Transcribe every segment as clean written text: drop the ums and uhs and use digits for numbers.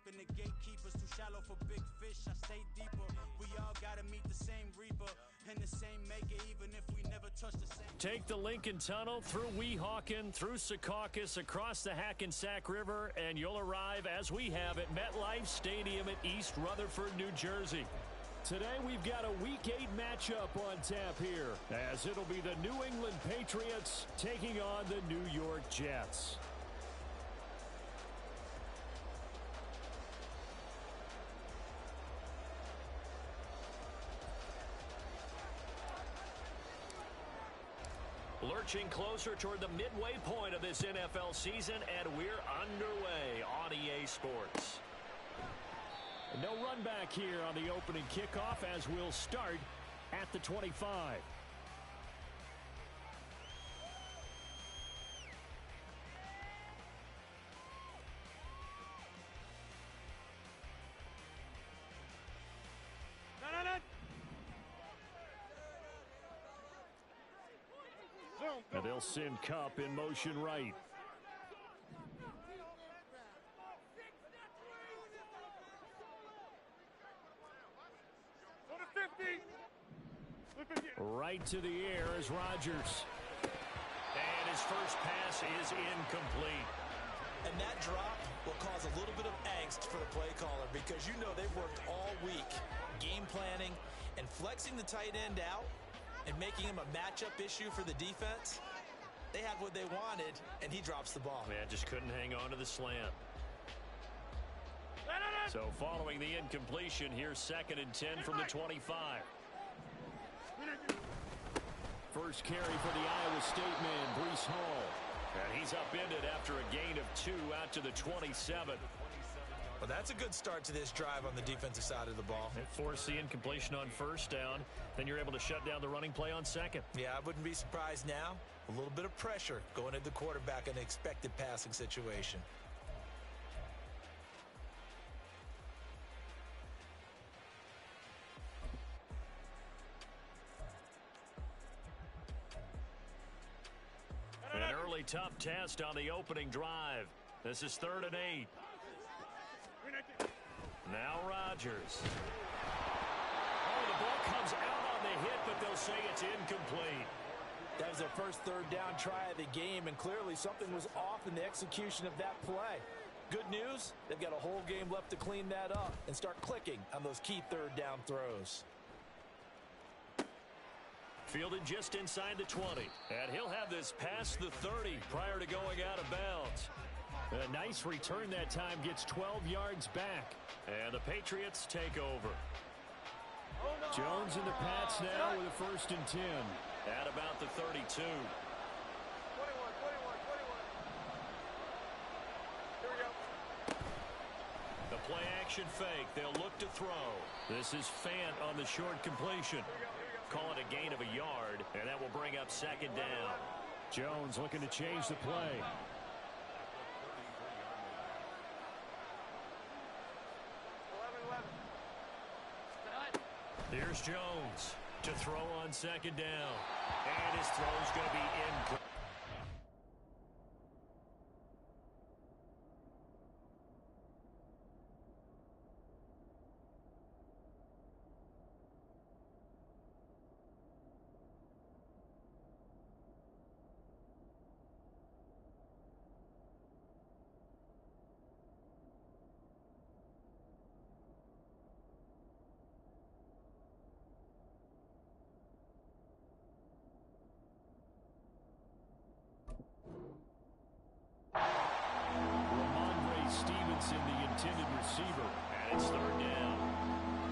Walking the gatekeepers, too shallow for big fish, I stay deeper. We all gotta meet the same reaper and the same maker, even if we never touch the same. Take the Lincoln Tunnel through Weehawken, through Secaucus, across the Hackensack River, and you'll arrive, as we have, at MetLife Stadium at East Rutherford, New Jersey. Today we've got a Week 8 matchup on tap here, as it'll be the New England Patriots taking on the New York Jets. Lurching closer toward the midway point of this NFL season, and we're underway on EA Sports. No run back here on the opening kickoff, as we'll start at the 25. And they'll send Kupp in motion right. Right to the air is Rodgers. And his first pass is incomplete. And that drop will cause a little bit of angst for the play caller, because you know they've worked all week game planning and flexing the tight end out and making him a matchup issue for the defense. They had what they wanted, and he drops the ball. Yeah, just couldn't hang on to the slant. So following the incompletion, here's 2nd and 10 from the 25. First carry for the Iowa State man, Breece Hall. And he's upended after a gain of 2 out to the 27. Well, that's a good start to this drive on the defensive side of the ball. It forced the incompletion on first down. Then you're able to shut down the running play on second. Yeah, I wouldn't be surprised now. A little bit of pressure going at the quarterback in an expected passing situation. An early tough test on the opening drive. This is 3rd and 8. Now Rodgers. Oh, the ball comes out on the hit, but they'll say it's incomplete. That was their first 3rd down try of the game, and clearly something was off in the execution of that play. Good news, they've got a whole game left to clean that up and start clicking on those key 3rd down throws. Fielded just inside the 20, and he'll have this past the 30 prior to going out of bounds. A nice return that time, gets 12 yards back. And the Patriots take over. Jones in the Pats now with a 1st and 10. At about the 32. 21. Here we go. The play action fake. They'll look to throw. This is Fant on the short completion. Call it a gain of a yard, and that will bring up 2nd down. Jones looking to change the play. Here's Jones to throw on 2nd down. And his throw's going to be incomplete. Intended receiver, and it's 3rd down.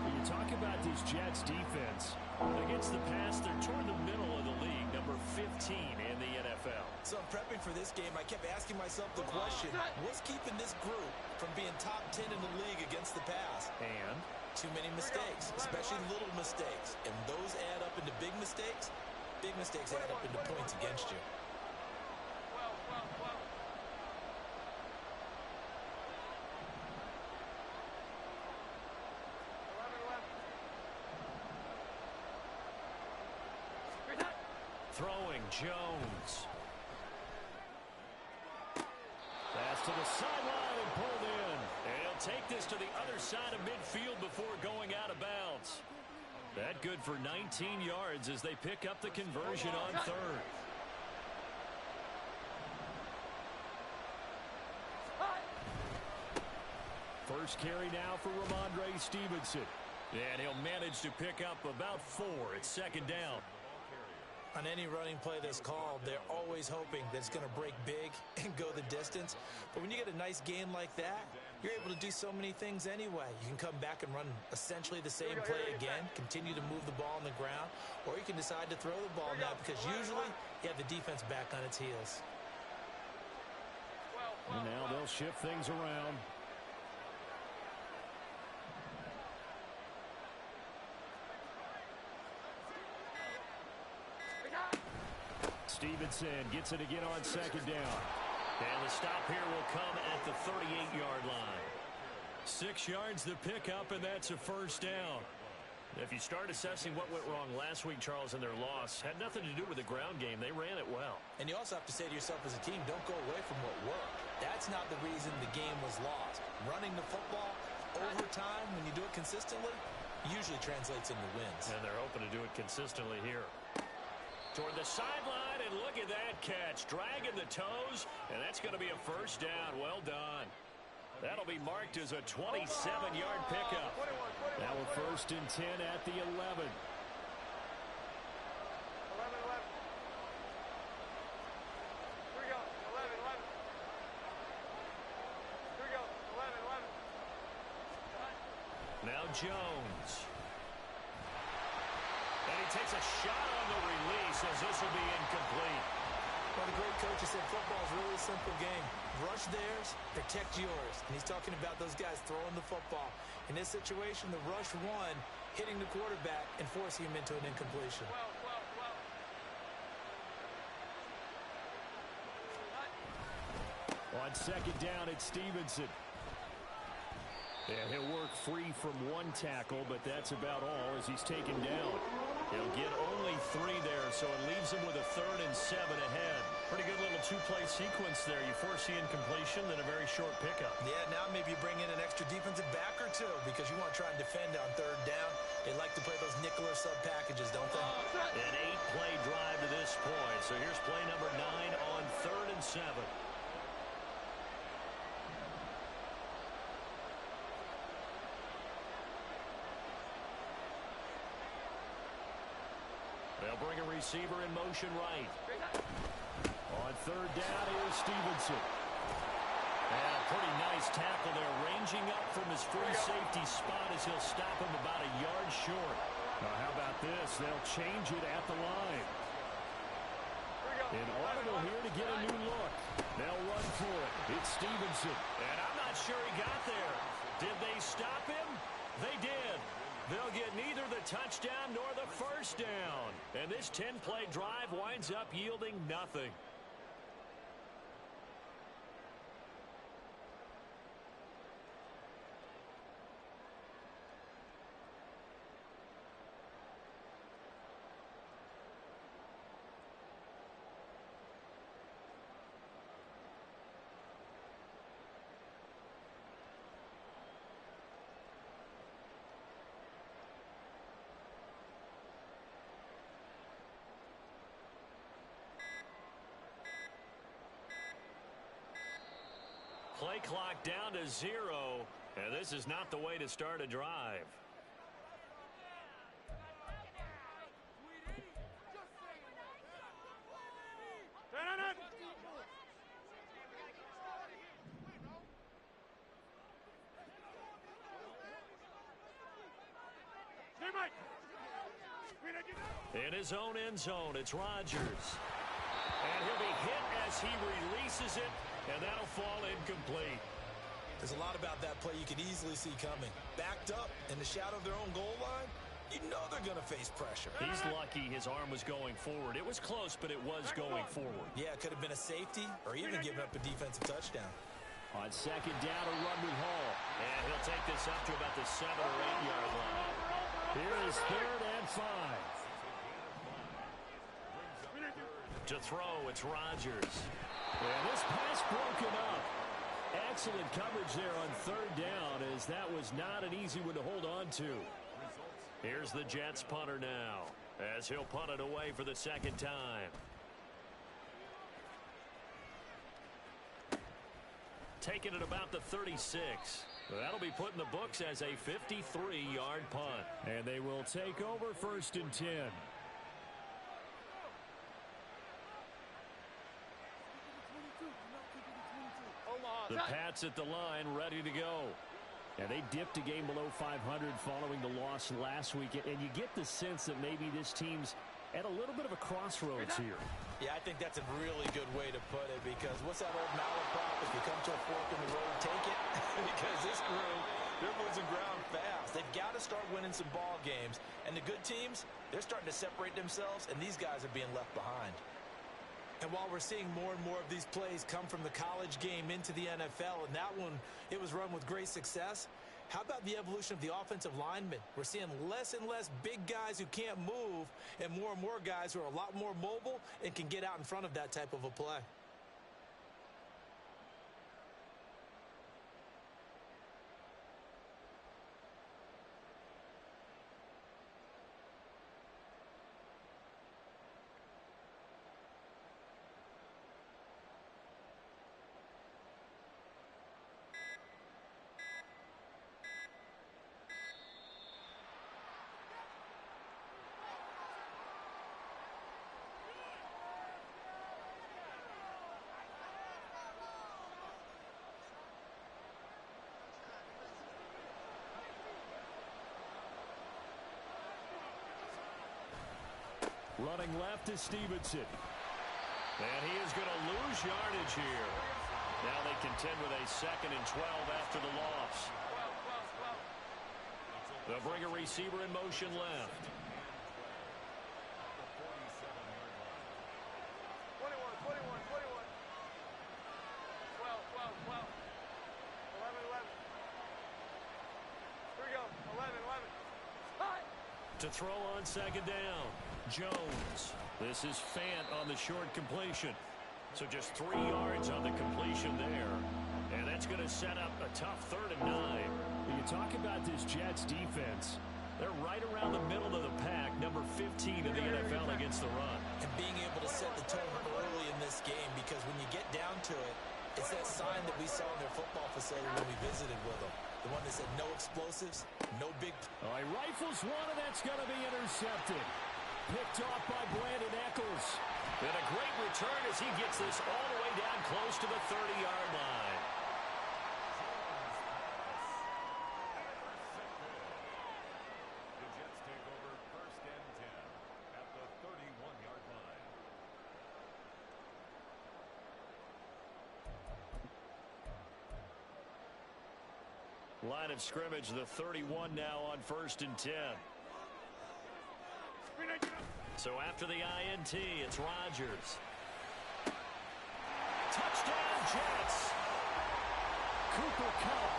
When you talk about this Jets defense, against the pass, they're toward the middle of the league, number 15 in the NFL. So I'm prepping for this game. I kept asking myself the question, what's keeping this group from being top 10 in the league against the pass? And? Too many mistakes, especially little mistakes. And those add up into big mistakes. Big mistakes add up into points against you. Throwing Jones. Pass to the sideline and pulled in. And They'll take this to the other side of midfield before going out of bounds. That good for 19 yards as they pick up the conversion on third. First carry now for Ramondre Stevenson. And he'll manage to pick up about 4 at second down. On any running play that's called, they're always hoping that it's going to break big and go the distance. But when you get a nice gain like that, you're able to do so many things anyway. You can come back and run essentially the same play again, continue to move the ball on the ground, or you can decide to throw the ball now because usually you have the defense back on its heels. And now they'll shift things around. Stevenson gets it again on second down. And the stop here will come at the 38-yard line. 6 yards to pick up, and that's a first down. If you start assessing what went wrong last week, Charles, in their loss, had nothing to do with the ground game. They ran it well. And you also have to say to yourself as a team, don't go away from what worked. That's not the reason the game was lost. Running the football over time, when you do it consistently, usually translates into wins. And they're hoping to do it consistently here. Toward the sideline, and look at that catch. Dragging the toes, and that's going to be a first down. Well done. That'll be marked as a 27-yard pickup. Now a 1st and 10 at the 11. 11. Here we go. 11. Here we go. 11. Now Jones. And he takes a shot on the release as this will be incomplete. Well, the great coach has said football is really a simple game. Rush theirs, protect yours. And he's talking about those guys throwing the football. In this situation, the rush one, hitting the quarterback and forcing him into an incompletion. On second down, it's Stevenson. And he'll work free from one tackle, but that's about all as he's taken down. He'll get only 3 there, so it leaves him with a 3rd and 7 ahead. Pretty good little 2-play sequence there. You force the incompletion, then a very short pickup. Yeah, now maybe you bring in an extra defensive back or two because you want to try and defend on 3rd down. They like to play those nickel or sub packages, don't they? An 8-play drive to this point. So here's play number 9 on 3rd and 7. They'll bring a receiver in motion right. On 3rd down, here's Stevenson. And a pretty nice tackle there, ranging up from his free safety spot as he'll stop him about a yard short. Now, how about this? They'll change it at the line. An audible here to get a new look. They'll run for it. It's Stevenson. And I'm not sure he got there. Did they stop him? They did. They'll get neither the touchdown nor the first down. And this 10-play drive winds up yielding nothing. Play clock down to 0, and this is not the way to start a drive. In his own end zone, it's Rodgers. And he'll be hit as he releases it, and that'll fall incomplete. There's a lot about that play you could easily see coming. Backed up in the shadow of their own goal line, you know they're going to face pressure. He's lucky his arm was going forward. It was close, but it was going forward. Yeah, it could have been a safety or even giving up a defensive touchdown. On second down, a run with Hall. And he'll take this up to about the 7 or 8 yard line. Here is 3rd and 5. To throw, it's Rodgers. And this pass broken up. Excellent coverage there on third down, as that was not an easy one to hold on to. Here's the Jets punter now, as he'll punt it away for the second time. Taking it about the 36. That'll be put in the books as a 53-yard punt. And they will take over 1st and 10. The Pats at the line, ready to go. And they dipped a game below 500 following the loss last week. And you get the sense that maybe this team's at a little bit of a crossroads here. Yeah, I think that's a really good way to put it, because what's that old malaprop? If you come to a fork in the road, take it. Because this crew, they're losing ground fast. They've got to start winning some ball games. And the good teams, they're starting to separate themselves, and these guys are being left behind. And while we're seeing more and more of these plays come from the college game into the NFL, and that one, it was run with great success, how about the evolution of the offensive linemen? We're seeing less and less big guys who can't move and more guys who are a lot more mobile and can get out in front of that type of a play. Running left is Stevenson. And he is going to lose yardage here. Now they contend with a 2nd and 12 after the loss. They'll bring a receiver in motion left. 21, 21, 21. 12, 12, 12. 11, 11. Here we go. 11, 11. Hot. To throw on 2nd down, Jones. This is Fant on the short completion. So just 3 yards on the completion there. And that's going to set up a tough 3rd and 9. When you talk about this Jets defense, they're right around the middle of the pack, number 15 in the NFL against the run. And being able to set the tone early in this game, because when you get down to it, it's that sign that we saw in their football facility when we visited with them. The one that said no explosives, no big... He rifles one, and that's going to be intercepted. Picked off by Brandon Eccles. And a great return as he gets this all the way down close to the 30-yard line. The Jets take over 1st and 10 at the 31-yard line. Line of scrimmage, the 31 now on 1st and 10. So after the INT, it's Rodgers. Touchdown, Jets! Cooper Kupp,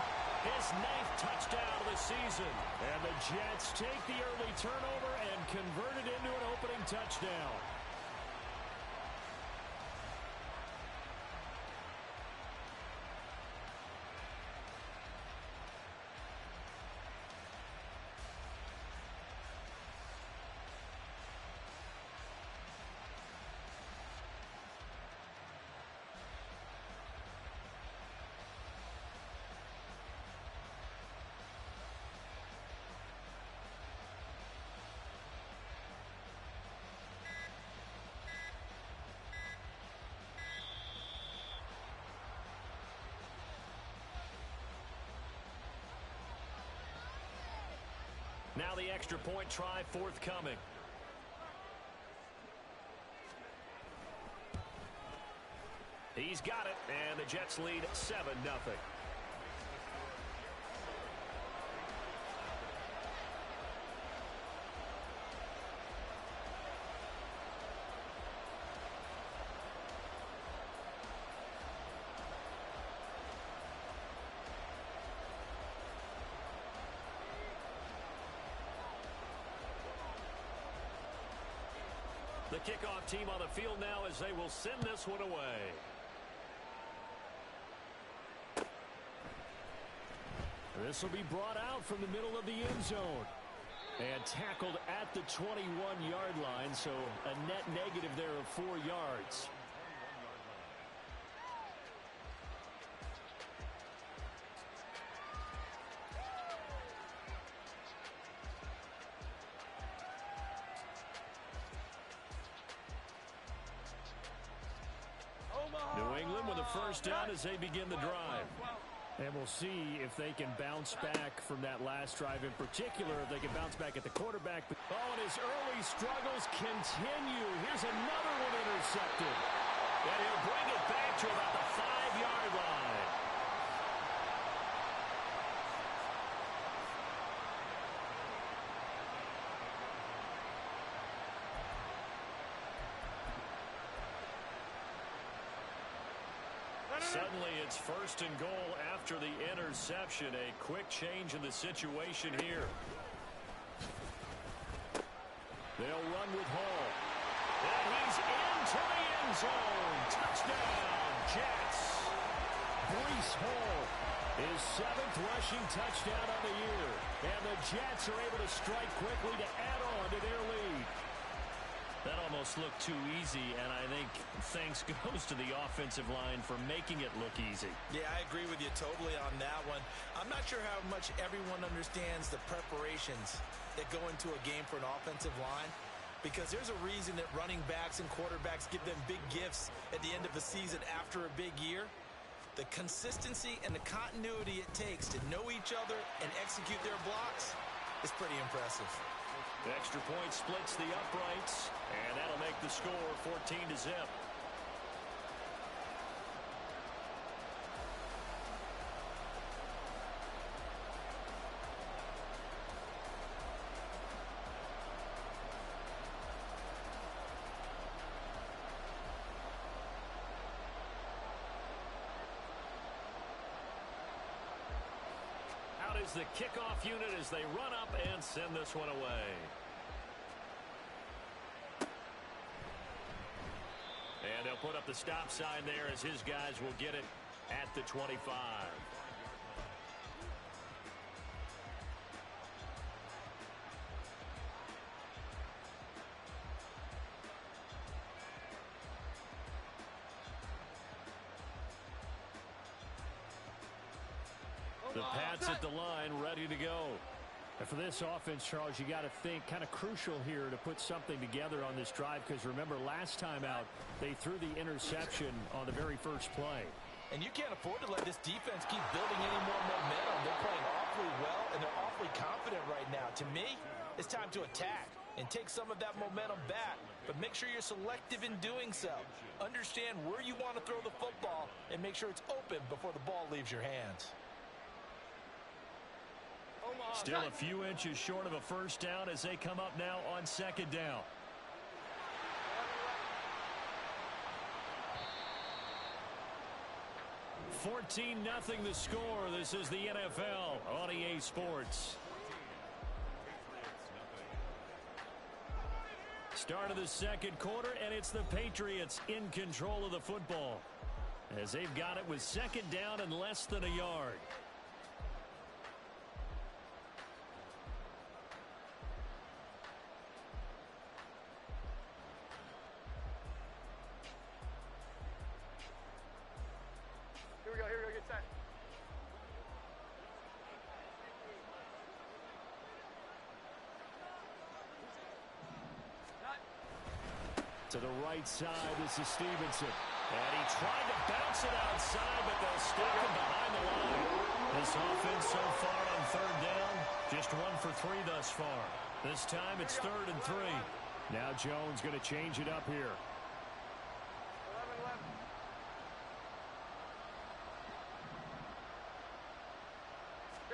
His 9th touchdown of the season. and the Jets take the early turnover and convert it into an opening touchdown. Now the extra point try forthcoming. He's got it, and the Jets lead 7-0. The kickoff team on the field now as they will send this one away. This will be brought out from the middle of the end zone. And tackled at the 21-yard line, so a net negative there of 4 yards. New England with a first down as they begin the drive. And we'll see if they can bounce back from that last drive in particular, if they can bounce back at the quarterback. Oh, and his early struggles continue. Here's another one intercepted. And he'll bring it back to about the 5-yard line. Suddenly it's first and goal after the interception. A quick change in the situation here. They'll run with Hall. And he's into the end zone. Touchdown, Jets. Breece Hall, his 7th rushing touchdown of the year. And the Jets are able to strike quickly to add on to their lead. That almost looked too easy, and I think thanks goes to the offensive line for making it look easy. Yeah, I agree with you totally on that one. I'm not sure how much everyone understands the preparations that go into a game for an offensive line, because there's a reason that running backs and quarterbacks give them big gifts at the end of the season after a big year. The consistency and the continuity it takes to know each other and execute their blocks is pretty impressive. The extra point splits the uprights, and that'll make the score 14-0. Out is the kickoff unit as they run up and send this one away. And they'll put up the stop sign there as his guys will get it at the 25. The Pats at the line, ready to go. And for this offense, Charles, you got to think kind of crucial here to put something together on this drive, because remember last time out they threw the interception on the very first play. And you can't afford to let this defense keep building any more momentum. They're playing awfully well, and they're awfully confident right now. To me, it's time to attack and take some of that momentum back, but make sure you're selective in doing so. Understand where you want to throw the football and make sure it's open before the ball leaves your hands. Still a few inches short of a first down as they come up now on second down. 14-0 the score. This is the NFL on EA Sports. Start of the second quarter, and it's the Patriots in control of the football as they've got it with second down and less than a yard. Here we go, get set. To the right side, this is Stevenson. And he tried to bounce it outside, but they'll stop him behind the line. This offense so far on third down, just 1 for 3 thus far. This time it's 3rd and 3. Now Jones going to change it up here.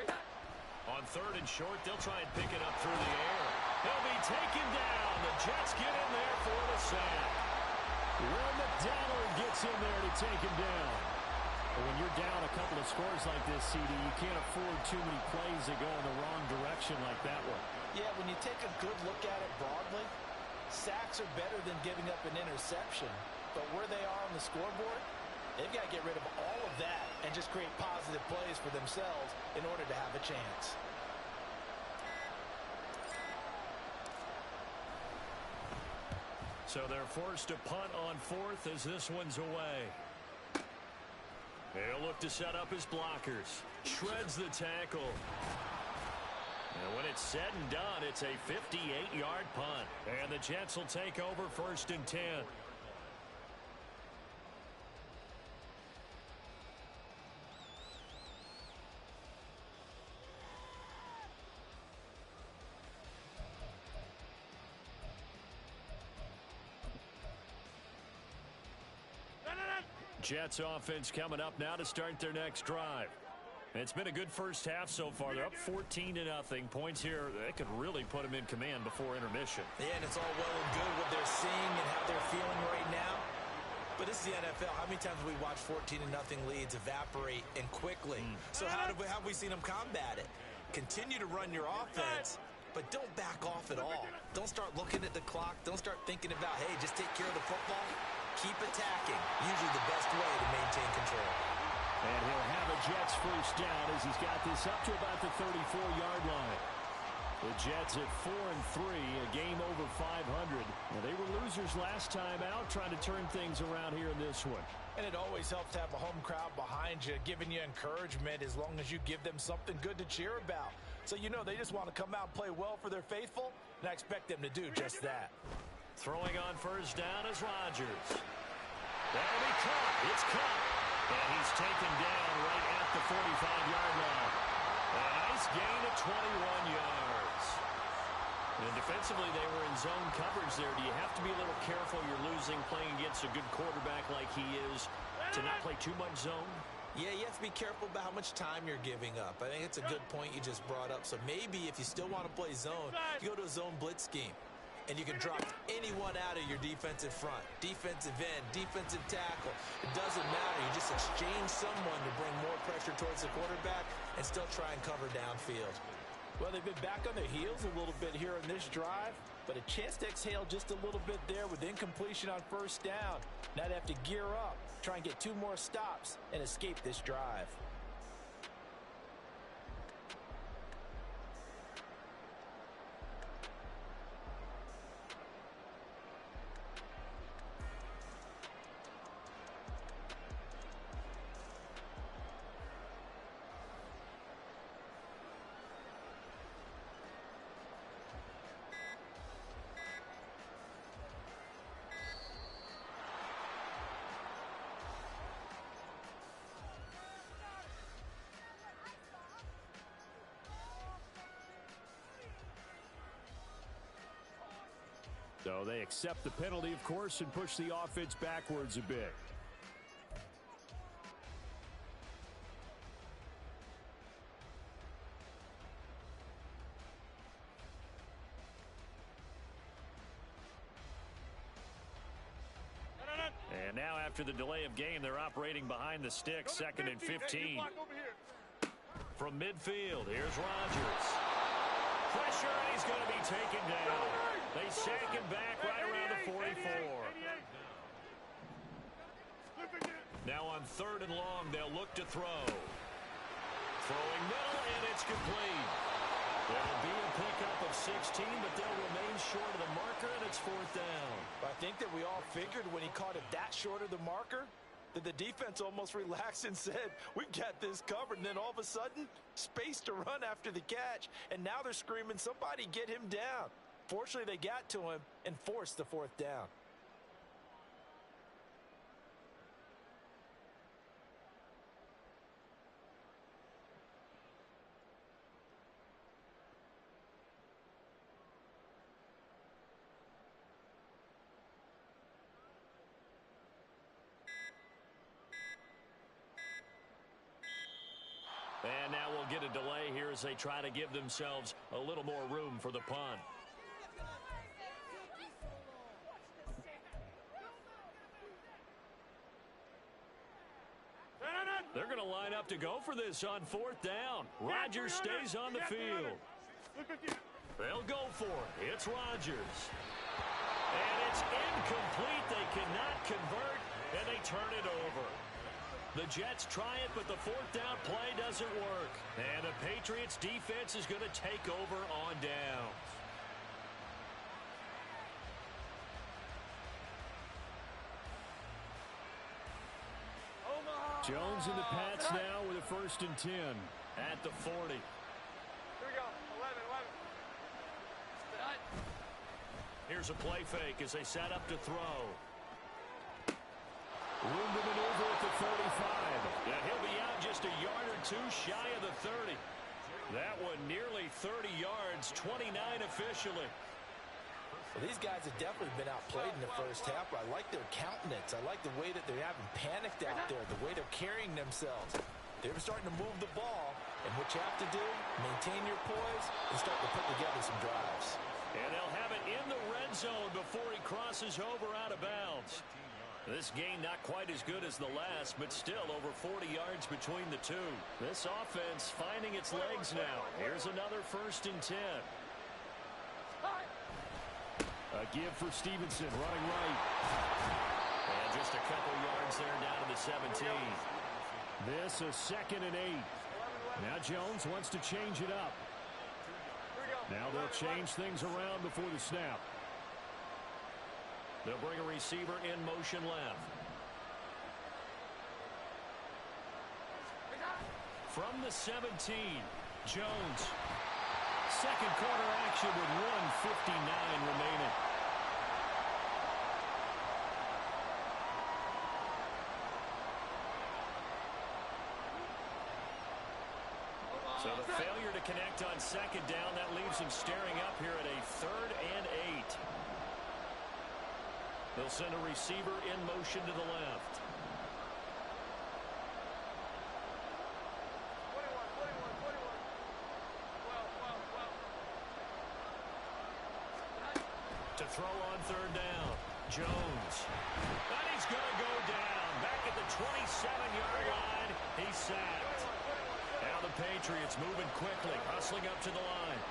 11-11. On 3rd and short, they'll try and pick it up through the air. He'll be taken down. The Jets get in there for the sack. Will McDonald gets in there to take him down. But when you're down a couple of scores like this, CD, you can't afford too many plays that go in the wrong direction like that one. Yeah, when you take a good look at it broadly, sacks are better than giving up an interception. But where they are on the scoreboard, They've got to get rid of all of that and just create positive plays for themselves in order to have a chance. So they're forced to punt on fourth as this one's away. He'll look to set up his blockers. Shreds the tackle. And when it's said and done, it's a 58-yard punt. And the Jets will take over 1st and 10. Jets offense coming up now to start their next drive. It's been a good first half so far. They're up 14-0. Points here, they could really put them in command before intermission. Yeah, and it's all well and good what they're seeing and how they're feeling right now. But this is the NFL. How many times have we watched 14-0 leads evaporate and quickly? So how have we seen them combat it? Continue to run your offense, but don't back off at all. Don't start looking at the clock. Don't start thinking about, hey, just take care of the football. Keep attacking. Usually the best way to maintain control. And he'll have a Jets first down as he's got this up to about the 34-yard line. The Jets at 4-3, a game over 500. Now, they were losers last time out, trying to turn things around here in this one. And it always helps to have a home crowd behind you, giving you encouragement as long as you give them something good to cheer about. So you know they just want to come out and play well for their faithful, and I expect them to do just that. Throwing on first down is Rodgers. That'll be caught. It's caught. And he's taken down right at the 45-yard line. A nice gain of 21 yards. And defensively, they were in zone coverage there. Do you have to be a little careful? You're losing playing against a good quarterback like he is to not play too much zone? Yeah, you have to be careful about how much time you're giving up. I think it's a good point you just brought up. So maybe if you still want to play zone, you go to a zone blitz scheme. And you can drop anyone out of your defensive front. Defensive end, defensive tackle. It doesn't matter. You just exchange someone to bring more pressure towards the quarterback and still try and cover downfield. Well, they've been back on their heels a little bit here in this drive, but a chance to exhale just a little bit there with incompletion on first down. Now they have to gear up, try and get 2 more stops, and escape this drive. So they accept the penalty, of course, and push the offense backwards a bit. And now after the delay of game, they're operating behind the stick, 2nd and 15. From midfield, here's Rodgers. Pressure, and he's going to be taken down. They sack him back right around the 44. Now on 3rd and long, they'll look to throw. Throwing middle, and it's complete. There'll be a pickup of 16, but they'll remain short of the marker, and it's 4th down. I think that we all figured when he caught it that short of the marker that the defense almost relaxed and said, we've got this covered. And then all of a sudden, space to run after the catch. And now they're screaming, somebody get him down. Fortunately, they got to him and forced the 4th down. And now we'll get a delay here as they try to give themselves a little more room for the punt. They're going to line up to go for this on 4th down. Rodgers stays on the field. They'll go for it. It's Rodgers. And it's incomplete. They cannot convert, and they turn it over. The Jets try it, but the fourth down play doesn't work. And the Patriots defense is going to take over on downs. Jones in the Pats now with a 1st and 10 at the 40. Here we go. 11. Here's a play fake as they set up to throw. Room to maneuver at the 45. Yeah, he'll be out just a yard or two shy of the 30. That one nearly 30 yards, 29 officially. Well, these guys have definitely been outplayed in the first half. I like their countenance. I like the way that they haven't panicked out there, the way they're carrying themselves. They're starting to move the ball, and what you have to do, maintain your poise and start to put together some drives. And they'll have it in the red zone before he crosses over out of bounds. This game not quite as good as the last, but still over 40 yards between the two. This offense finding its legs now. Here's another 1st and 10. A give for Stevenson, running right. And just a couple yards there down to the 17. This a 2nd and 8. Now Jones wants to change it up. Now they'll change things around before the snap. They'll bring a receiver in motion left. From the 17, Jones. Second quarter action with 1:59 remaining. So the failure to connect on 2nd down, that leaves him staring up here at a 3rd and 8. They'll send a receiver in motion to the left. 12. To throw on 3rd down. Jones. And he's going to go down. Back at the 27-yard line. He's sacked. Now the Patriots moving quickly, hustling up to the line.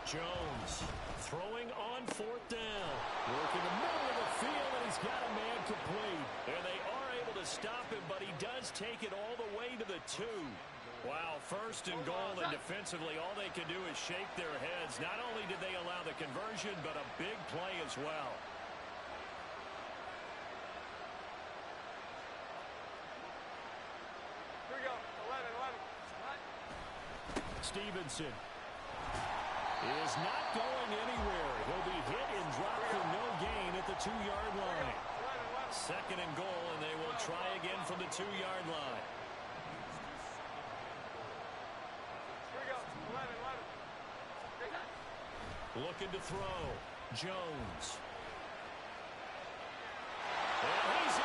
Jones throwing on 4th down. Work in the middle of the field, and he's got a man complete. And they are able to stop him, but he does take it all the way to the 2. Wow, 1st and goal, and defensively, all they can do is shake their heads. Not only did they allow the conversion, but a big play as well. Here we go. 11. Stevenson is not going anywhere. He'll be hit and dropped for no gain at the 2-yard line. 2nd and goal, and they will try again from the 2-yard line. Looking to throw. Jones. And he's in.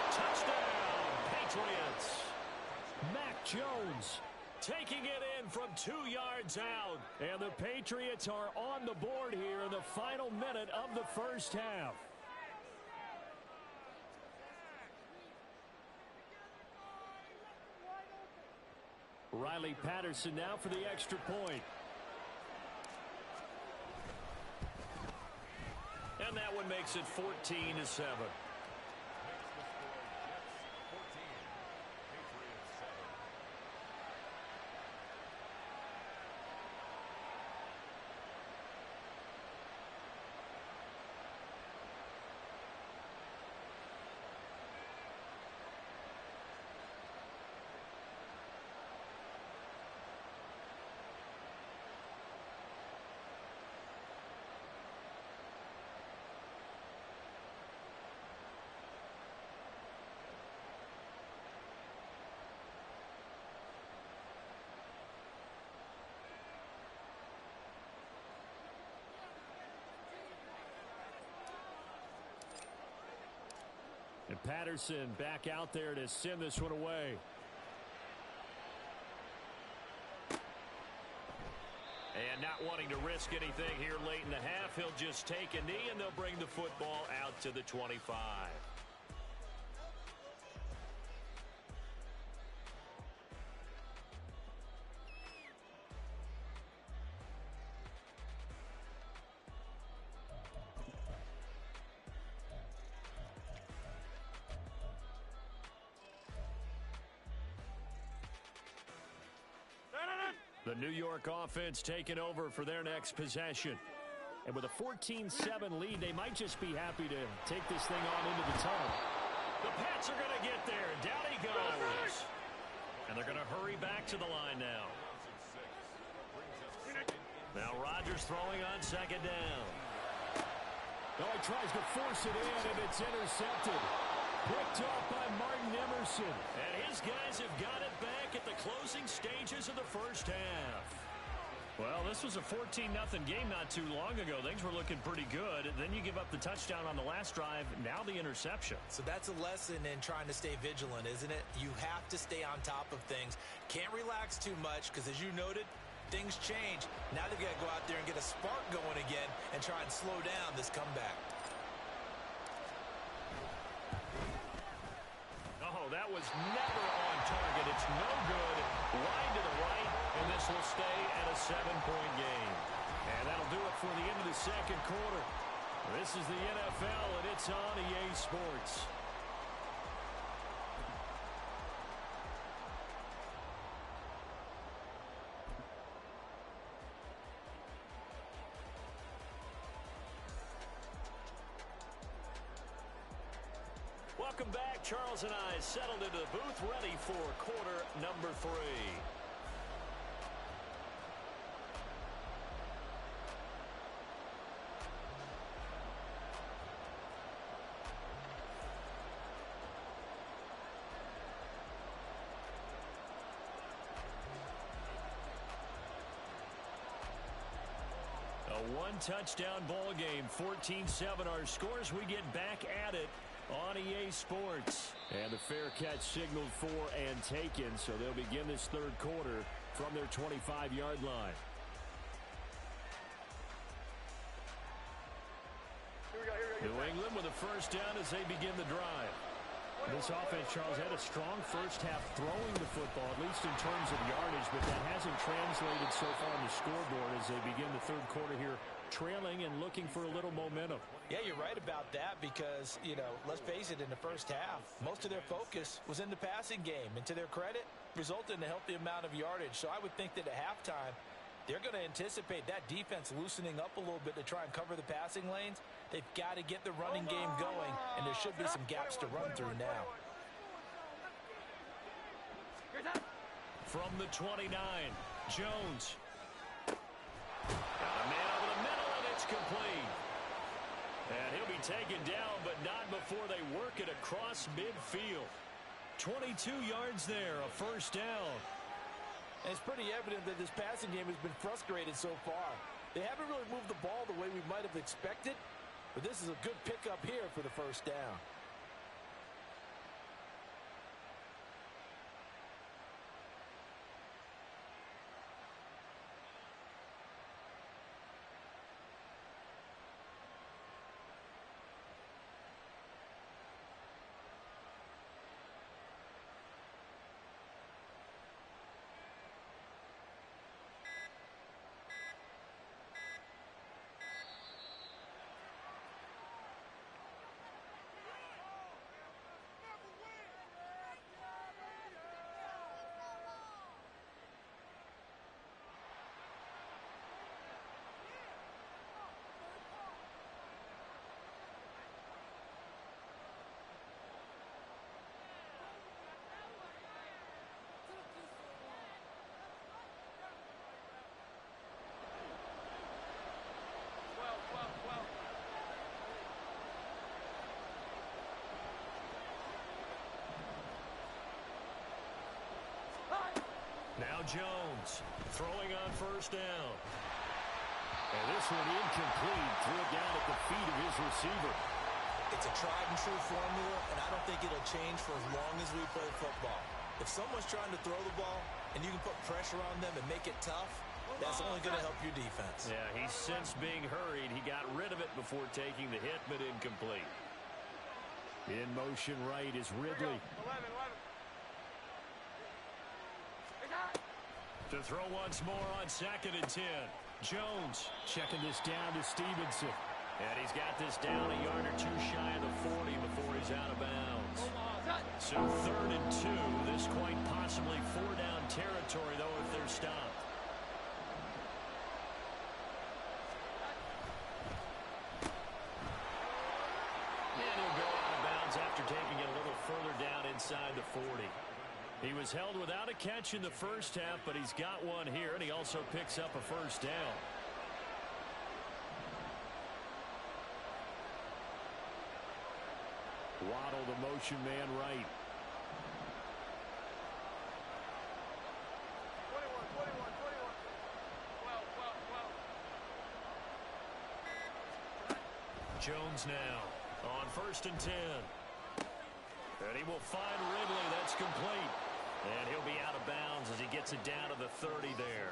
Touchdown, Patriots. Mac Jones taking it in from 2 yards out. And the Patriots are on the board here in the final minute of the first half. Riley Patterson now for the extra point. And that one makes it 14-7. And Patterson back out there to send this one away. And not wanting to risk anything here late in the half, he'll just take a knee and they'll bring the football out to the 25. The New York offense taking over for their next possession. And with a 14-7 lead, they might just be happy to take this thing on into the tunnel. The Pats are going to get there. Down he goes. And they're going to hurry back to the line now. Now Rodgers throwing on second down. Oh, he tries to force it in, and it's intercepted. Picked off by Martin Emerson. And his guys have got it back at the closing stages of the first half. Well, this was a 14-0 game not too long ago. Things were looking pretty good. Then you give up the touchdown on the last drive. Now the interception. So that's a lesson in trying to stay vigilant, isn't it? You have to stay on top of things. Can't relax too much because, as you noted, things change. Now they've got to go out there and get a spark going again and try and slow down this comeback. Oh, that was never on target. It's no good. Line to the right, and this will stay at a 7-point game. And that'll do it for the end of the second quarter. This is the NFL, and it's on EA Sports. Welcome back. Charles and I settled into the booth, ready for quarter number 3. A one-touchdown ball game, 14-7 our scores. We get back at it on EA Sports. And the fair catch signaled for and taken, so they'll begin this third quarter from their 25-yard line. New England with a first down as they begin the drive. This offense, Charles, had a strong first half throwing the football, at least in terms of yardage, but that hasn't translated so far on the scoreboard as they begin the third quarter here, trailing and looking for a little momentum. Yeah, you're right about that because, let's face it, in the first half, most of their focus was in the passing game. And to their credit, resulted in a healthy amount of yardage. So I would think that at halftime, they're going to anticipate that defense loosening up a little bit to try and cover the passing lanes. They've got to get the running game going, and there should be some gaps to run through now. From the 29, Jones. Got a man over the middle, and it's complete. And he'll be taken down, but not before they work it across midfield. 22 yards there, a first down. And it's pretty evident that this passing game has been frustrated so far. They haven't really moved the ball the way we might have expected, but this is a good pickup here for the first down. Now Jones throwing on first down. And this one incomplete. Threw it down at the feet of his receiver. It's a tried and true formula, and I don't think it'll change for as long as we play football. If someone's trying to throw the ball and you can put pressure on them and make it tough, that's only going to help your defense. Yeah, he's since being hurried. He got rid of it before taking the hit, but incomplete. In motion right is Ridley. 11. To throw once more on 2nd and 10. Jones checking this down to Stevenson. And he's got this down a yard or two shy of the 40 before he's out of bounds. So 3rd and 2. This quite possibly 4-down territory, though, if they're stopped. inside the 40. He was held without a catch in the first half, but he's got one here, and he also picks up a first down. Waddle, the motion man right. 21. 12. Jones now on 1st and 10. And he will find Ridley. That's complete. And he'll be out of bounds as he gets it down to the 30 there.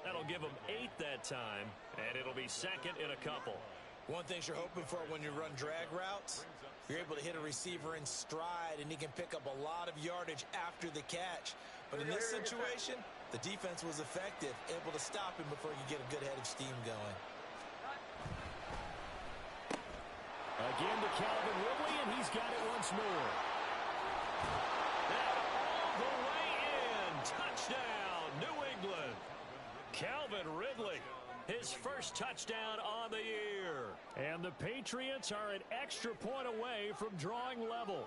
That'll give him 8 that time, and it'll be second in a couple. One thing you're hoping for when you run drag routes, you're able to hit a receiver in stride, and he can pick up a lot of yardage after the catch. But in this situation, the defense was effective, able to stop him before you get a good head of steam going. Again to Calvin Ridley, and he's got it once more. And all the way in. Touchdown, New England. Calvin Ridley, his first touchdown on the year. And the Patriots are an extra point away from drawing level.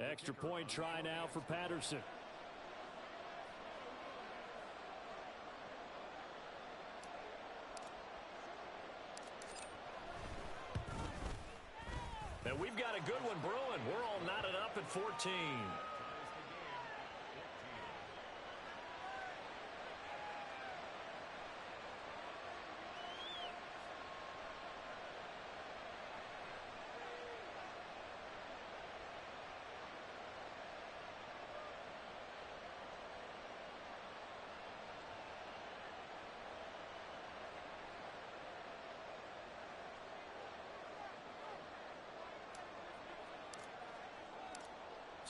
Extra point try now for Patterson. And we've got a good one brewing. We're all knotted up at 14.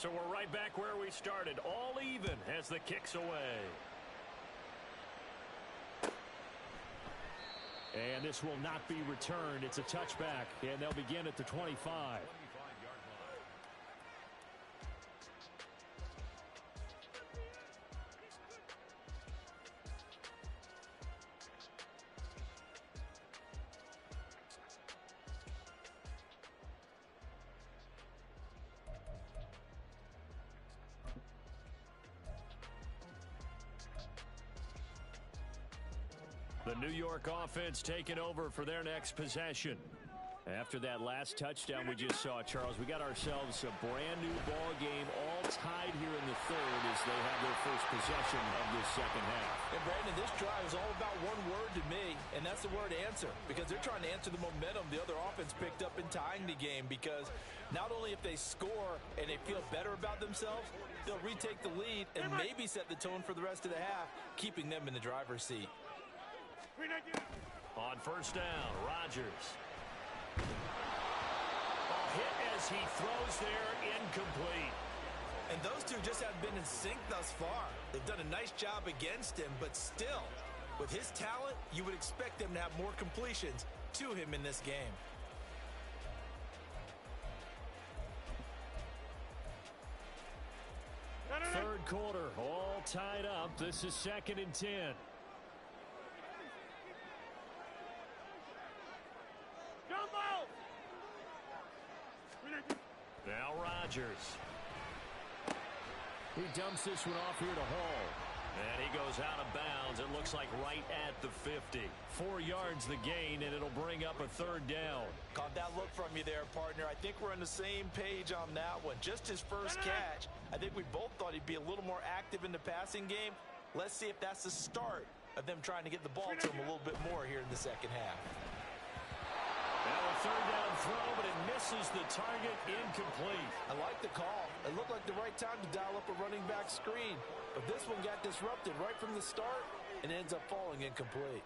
So we're right back where we started, all even as the kick's away. And this will not be returned. It's a touchback, and they'll begin at the 25. The New York offense taking over for their next possession. After that last touchdown we just saw, Charles, we got ourselves a brand new ball game, all tied here in the third as they have their first possession of this second half. And Brandon, this drive is all about one word to me, and that's the word answer, because they're trying to answer the momentum the other offense picked up in tying the game, because not only if they score and they feel better about themselves, they'll retake the lead and maybe set the tone for the rest of the half, keeping them in the driver's seat. On first down, Rodgers. A hit as he throws there, incomplete. And those two just haven't been in sync thus far. They've done a nice job against him, but still, with his talent, you would expect them to have more completions to him in this game. Third quarter, all tied up. This is 2nd and 10. Now Rodgers. He dumps this one off here to Hall. And he goes out of bounds. It looks like right at the 50. 4 yards the gain, and it'll bring up a third down. Caught that look from you there, partner. I think we're on the same page on that one. Just his first catch. I think we both thought he'd be a little more active in the passing game. Let's see if that's the start of them trying to get the ball to him a little bit more here in the second half. Now a third down throw, but it misses the target, incomplete. I like the call. It looked like the right time to dial up a running back screen. But this one got disrupted right from the start and ends up falling incomplete.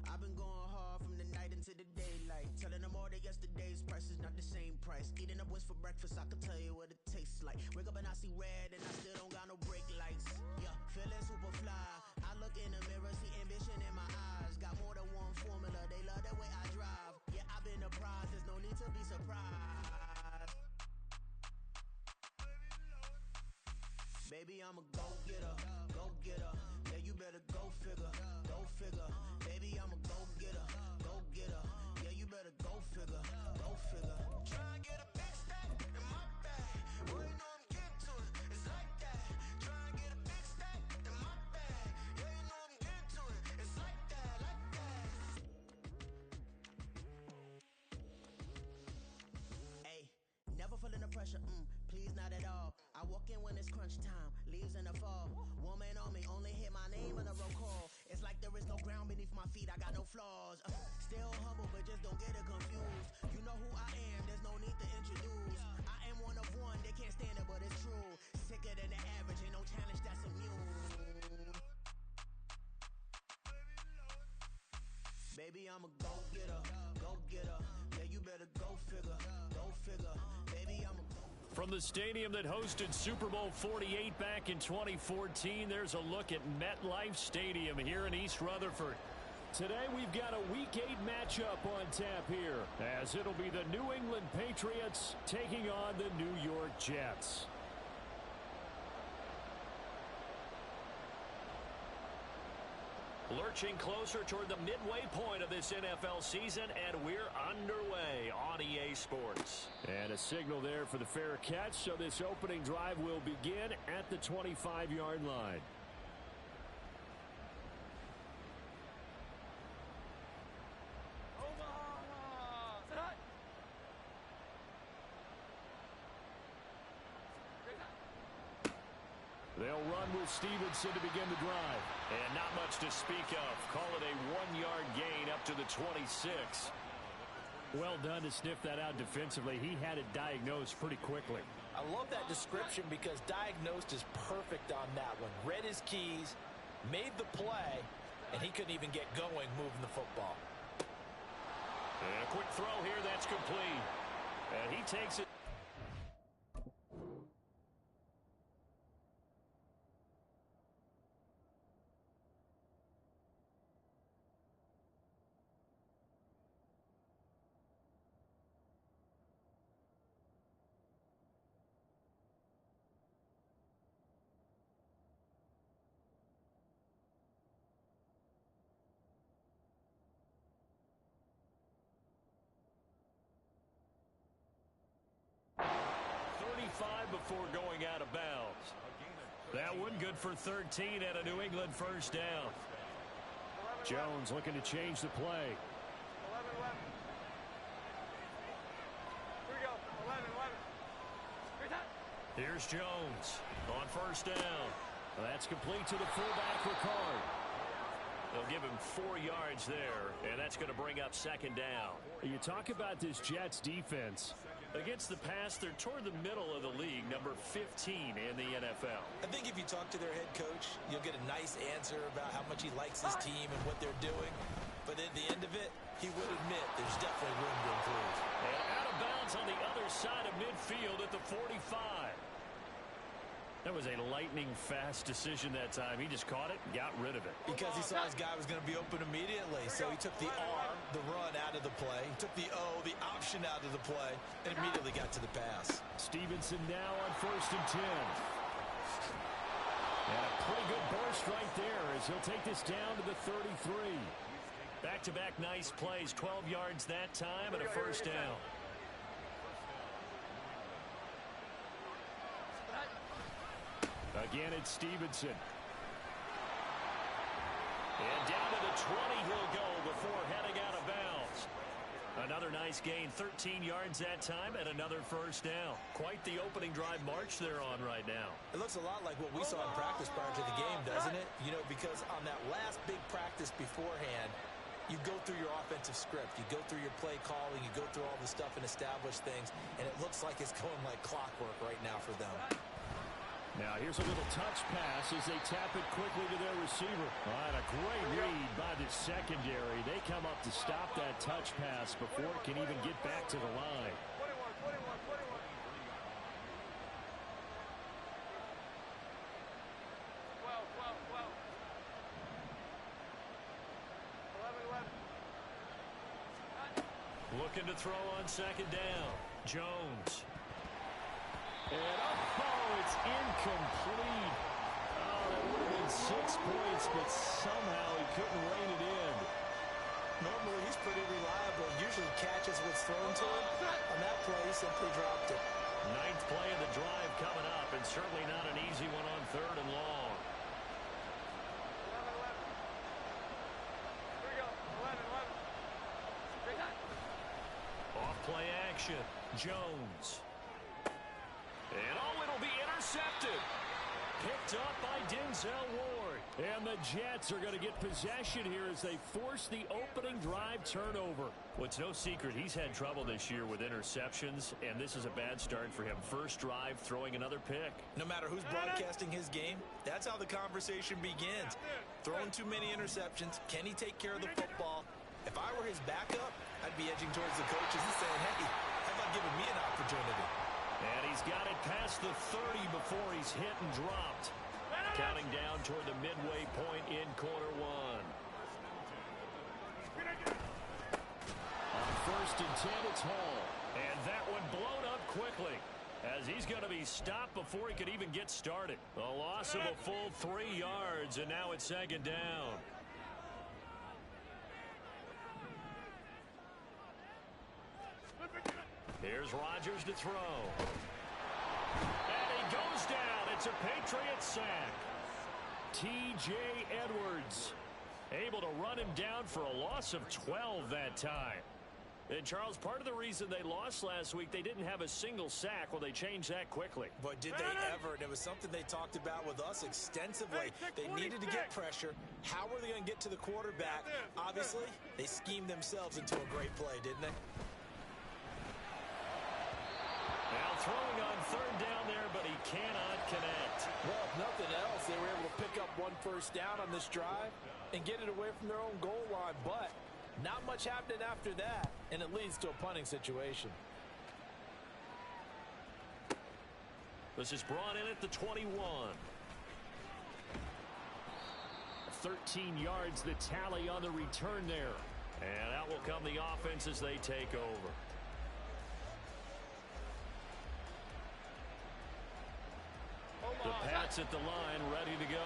I've been going hard from the night into the daylight, telling them all that yesterday's price is not the same price. Eating up wings for breakfast, I can tell you what it tastes like. Wake up and I see red and I still don't got no brake lights. Yeah, feeling super fly. I look in the mirror, see ambition in my eyes. Got more than one formula, they love the way I drive. Yeah, I've been a prize, there's no need to be surprised. Baby, I'm a go-getter, go-getter. Yeah, you better go figure, go figure. Baby, I'm a go-getter, go-getter. Yeah, you better go figure, go figure. Try and get a big stack in my bag. Boy, you know I'm getting to it, it's like that. Try and get a big stack in my bag. Yeah, you know I'm getting to it, it's like that, like that. Hey, never feeling the pressure, please not at all. I walk in when it's crunch time, leaves in the fall. Woman on me, only hit my name on the roll call. It's like there is no ground beneath my feet, I got no flaws. Still humble, but just don't get it confused. You know who I am, there's no need to introduce. I am one of one, they can't stand it, but it's true. Sicker than the average, ain't no challenge that's immune. Baby, I'm a go-getter, go-getter. Yeah, you better go figure, go figure. Baby, I'm a... From the stadium that hosted Super Bowl 48 back in 2014, there's a look at MetLife Stadium here in East Rutherford. Today we've got a Week 8 matchup on tap here, as it'll be the New England Patriots taking on the New York Jets. Lurching closer toward the midway point of this NFL season, and we're underway on EA Sports. And a signal there for the fair catch, so this opening drive will begin at the 25-yard line. They'll run with Stevenson to begin the drive. And not much to speak of. Call it a 1-yard gain up to the 26. Well done to sniff that out defensively. He had it diagnosed pretty quickly. I love that description because diagnosed is perfect on that one. Read his keys, made the play, and he couldn't even get going moving the football. And a quick throw here, that's complete. And he takes it. Before going out of bounds. That one good for 13 and a New England first down. Jones looking to change the play. 11. Here we go. 11. Here's Jones on first down. That's complete to the fullback, Ricard. They'll give him 4 yards there, and that's going to bring up second down. You talk about this Jets defense. Against the pass, they're toward the middle of the league, number 15 in the NFL. I think if you talk to their head coach, you'll get a nice answer about how much he likes his team and what they're doing. But at the end of it, he would admit there's definitely room to improve. And out of bounds on the other side of midfield at the 45. That was a lightning-fast decision that time. He just caught it and got rid of it. Because he saw his guy was going to be open immediately. So he took the R, the run, out of the play. He took the O, the option, out of the play, and immediately got to the pass. Stevenson now on 1st and 10. And a pretty good burst right there as he'll take this down to the 33. Back-to-back nice plays, 12 yards that time and a first down. Again, it's Stevenson. And down to the 20 he'll go before heading out of bounds. Another nice gain, 13 yards that time, and another first down. Quite the opening drive march they're on right now. It looks a lot like what we saw in practice prior to the game, doesn't it? You know, because on that last big practice beforehand, you go through your offensive script. You go through your play calling. You go through all the stuff and establish things, and it looks like it's going like clockwork right now for them. Now here's a little touch pass as they tap it quickly to their receiver. All right, a great read by the secondary. They come up to stop that touch pass before it can even get back to the line. 21. 11. Looking to throw on second down. Jones. And it's incomplete. Oh, that would have been 6 points, but somehow he couldn't rein it in. Normally, he's pretty reliable. Usually catches what's thrown to him. On that play, he simply dropped it. Ninth play of the drive coming up, and certainly not an easy one on 3rd and long. 11. Here we go. 11. Off play action. Jones. And it'll be intercepted. Picked up by Denzel Ward. And the Jets are going to get possession here as they force the opening drive turnover. Well, it's no secret he's had trouble this year with interceptions, and this is a bad start for him. First drive, throwing another pick. No matter who's broadcasting his game, that's how the conversation begins. Throwing too many interceptions. Can he take care of the football? If I were his backup, I'd be edging towards the coaches and saying, hey, how about giving me an opportunity? And he's got it past the 30 before he's hit and dropped. Counting down toward the midway point in quarter one. On 1st and 10, it's Hall. And that one blown up quickly as he's going to be stopped before he could even get started. A loss of a full 3 yards, and now it's second down. Here's Rodgers to throw. And he goes down. It's a Patriot sack. T.J. Edwards. Able to run him down for a loss of 12 that time. And, Charles, part of the reason they lost last week, they didn't have a single sack. Well, they changed that quickly. But did they ever? And it was something they talked about with us extensively. They needed to get pressure. How were they going to get to the quarterback? Obviously, they schemed themselves into a great play, didn't they? Now throwing on 3rd down there, but he cannot connect. Well, if nothing else, they were able to pick up 1 first down on this drive and get it away from their own goal line. But not much happening after that, and it leads to a punting situation. This is brought in at the 21. 13 yards the tally on the return there. And out will come the offense as they take over. The Pats at the line, ready to go.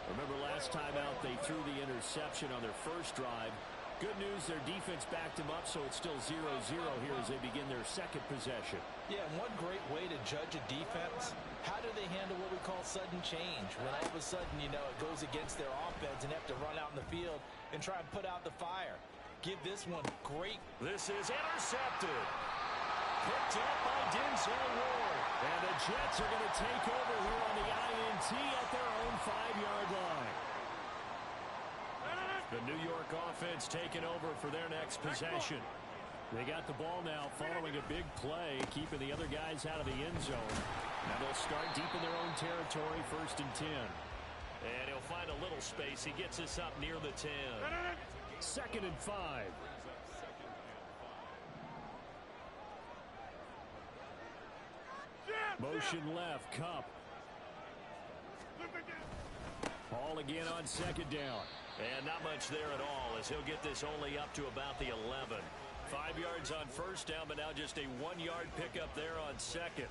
Remember last time out they threw the interception on their first drive. Good news, their defense backed them up, so it's still 0-0 here as they begin their second possession. Yeah, one great way to judge a defense, how do they handle what we call sudden change? When all of a sudden, you know, it goes against their offense and have to run out in the field and try and put out the fire. Give this one great. This is intercepted. Picked up by Denzel Ward. And the Jets are going to take over here on the INT at their own 5-yard line. The New York offense taking over for their next possession. They got the ball now following a big play, keeping the other guys out of the end zone. Now they'll start deep in their own territory, 1st and 10. And he'll find a little space. He gets us up near the 10. 2nd and 5. Motion left, Cup. Ball again on 2nd down. And not much there at all, as he'll get this only up to about the 11. 5 yards on 1st down, but now just a 1-yard pickup there on 2nd.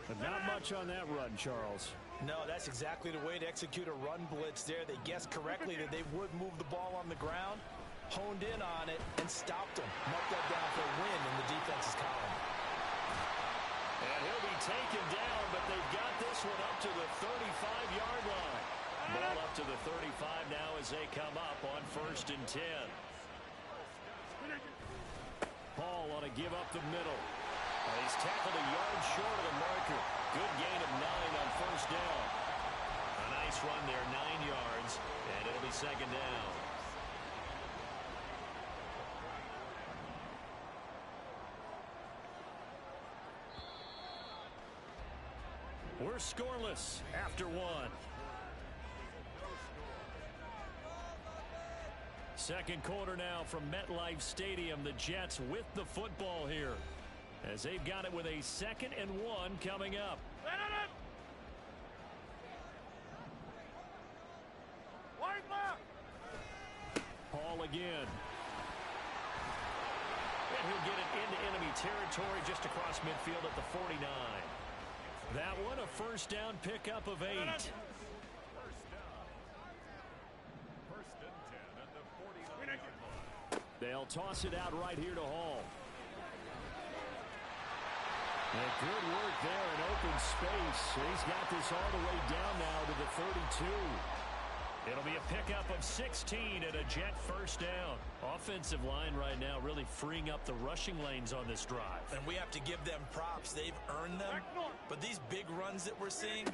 But not much on that run, Charles. No, that's exactly the way to execute a run blitz there. They guessed correctly that they would move the ball on the ground, honed in on it, and stopped them. Marked that down for a win in the defense's column. And he'll be taken down, but they've got this one up to the 35-yard line. Ball up to the 35 now as they come up on 1st and 10. Paul on a give up the middle. He's tackled a yard short of the marker. Good gain of 9 on 1st down. A nice run there, 9 yards, and it'll be 2nd down. We're scoreless after 1. 2nd quarter now from MetLife Stadium. The Jets with the football here, as they've got it with a 2nd and 1 coming up. Paul again. And he'll get it into enemy territory just across midfield at the 49. That one a 1st down pickup of 8. First and 10 at the 49-yard line. They'll toss it out right here to Hall. And good work there in open space. He's got this all the way down now to the 32. It'll be a pickup of 16 and a Jet 1st down. Offensive line right now really freeing up the rushing lanes on this drive. And we have to give them props. They've earned them. But these big runs that we're seeing,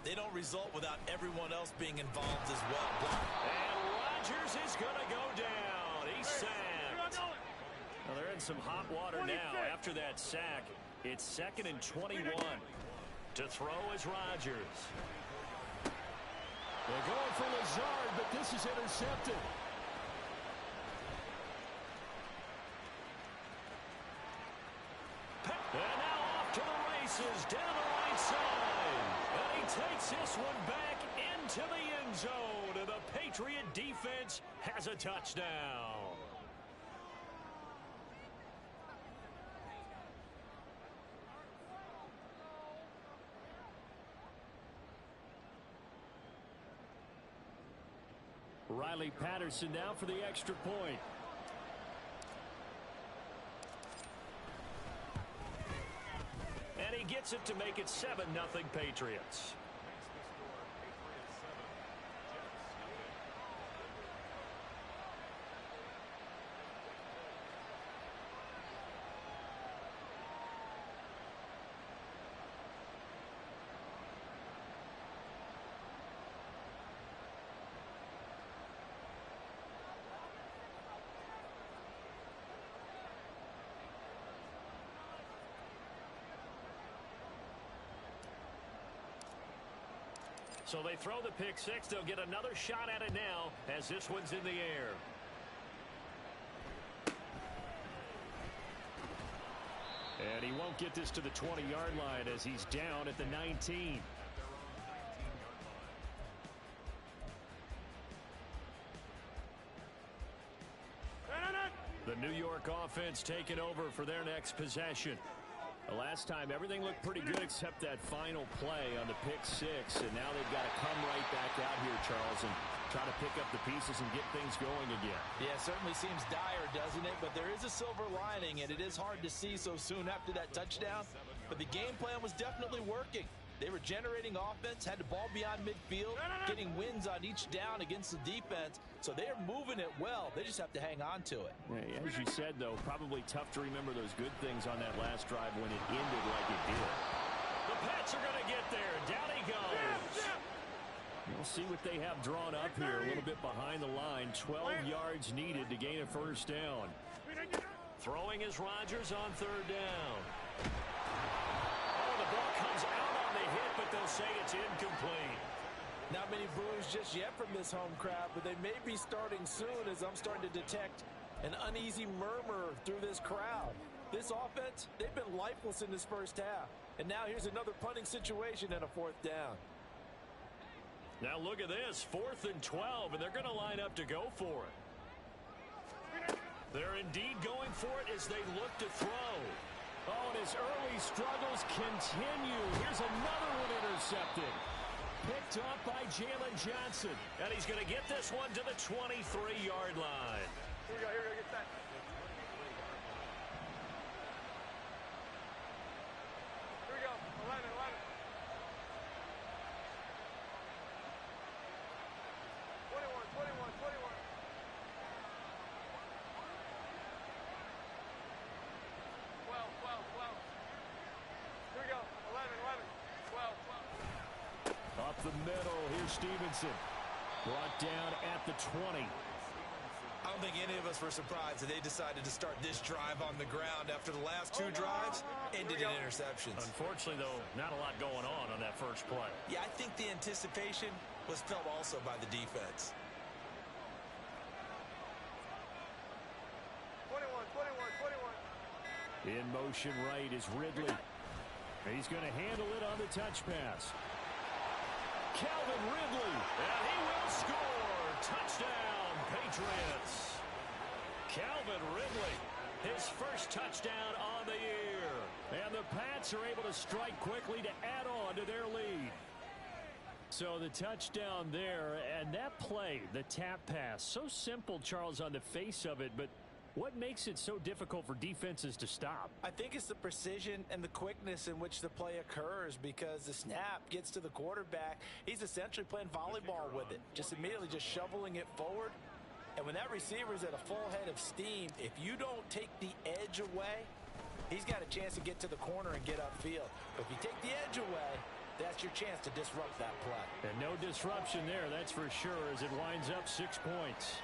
they don't result without everyone else being involved as well. And Rodgers is going to go down. He's sacked. Well, they're in some hot water now after that sack. It's 2nd and 21. To throw is Rodgers. They're going for Lazard, but this is intercepted. And now off to the races down the right side. And he takes this one back into the end zone. And the Patriot defense has a touchdown. Riley Patterson now for the extra point. And he gets it to make it 7-0 Patriots. So they throw the pick six. They'll get another shot at it now as this one's in the air. And he won't get this to the 20-yard line as he's down at the 19. The New York offense taking over for their next possession. The last time, everything looked pretty good except that final play on the pick six. And now they've got to come right back out here, Charles, and try to pick up the pieces and get things going again. Yeah, it certainly seems dire, doesn't it? But there is a silver lining, and it is hard to see so soon after that touchdown. But the game plan was definitely working. They were generating offense, had the ball beyond midfield, getting wins on each down against the defense. So they are moving it well. They just have to hang on to it. Yeah, as you said, though, probably tough to remember those good things on that last drive when it ended like it did. The Pats are going to get there. Down he goes. We'll see what they have drawn up here. A little bit behind the line. 12 yards needed to gain a first down. Throwing is Rodgers on third down. Oh, the ball comes out on the hit, but they'll say it's incomplete. Not many boos just yet from this home crowd, but they may be starting soon as I'm starting to detect an uneasy murmur through this crowd. This offense, they've been lifeless in this first half. And now here's another punting situation and a fourth down. Now look at this, 4th and 12, and they're going to line up to go for it. They're indeed going for it as they look to throw. Oh, and his early struggles continue. Here's another one intercepted. Picked up by Jalen Johnson. And he's going to get this one to the 23-yard line. Here we go, get that. Here we go, 11. 21. 12. Here we go, 11. 12. Up the middle, here's Stevenson. Brought down at the 20. I don't think any of us were surprised that they decided to start this drive on the ground after the last two drives ended in interceptions. Unfortunately, though, not a lot going on that first play. Yeah, I think the anticipation was felt also by the defense. 21. In motion right is Ridley. He's going to handle it on the touch pass. Calvin Ridley. And he will score. Touchdown, Patriots. Calvin Ridley, his first touchdown on the year. And the Pats are able to strike quickly to add on to their lead. So the touchdown there, and that play, the tap pass, so simple, Charles, on the face of it, but what makes it so difficult for defenses to stop? I think it's the precision and the quickness in which the play occurs, because the snap gets to the quarterback. He's essentially playing volleyball with it, just immediately just shoveling it forward. And when that receiver's at a full head of steam, if you don't take the edge away, he's got a chance to get to the corner and get upfield. But if you take the edge away, that's your chance to disrupt that play. And no disruption there, that's for sure, as it winds up 6 points.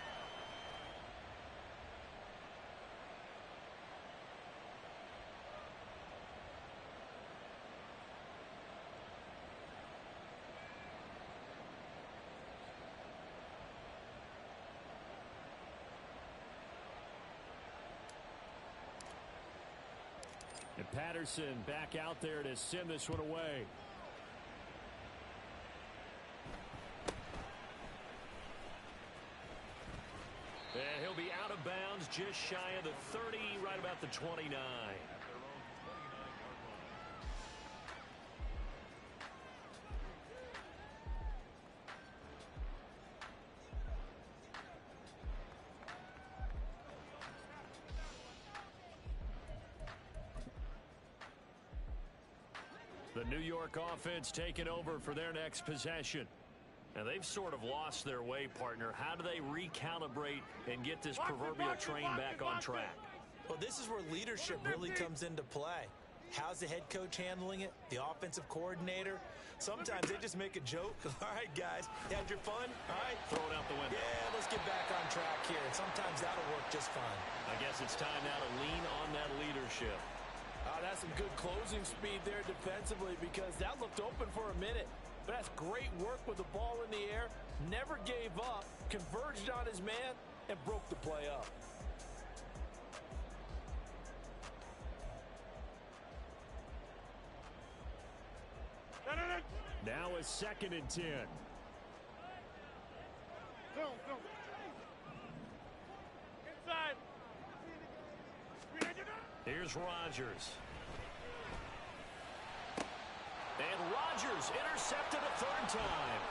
And Patterson back out there to send this one away. And he'll be out of bounds just shy of the 30, right about the 29. The New York offense taking over for their next possession. And they've sort of lost their way, partner. How do they recalibrate and get this proverbial train back on track? Well, this is where leadership really comes into play. How's the head coach handling it? The offensive coordinator? Sometimes they just make a joke. All right, guys, you had your fun? All right. Throw it out the window. Yeah, let's get back on track here. And sometimes that'll work just fine. I guess it's time now to lean on that leadership. That's some good closing speed there defensively, because that looked open for a minute. But that's great work with the ball in the air. Never gave up, converged on his man, and broke the play up. Now a 2nd and 10. Inside. Here's Rodgers. And Rodgers intercepted a 3rd time.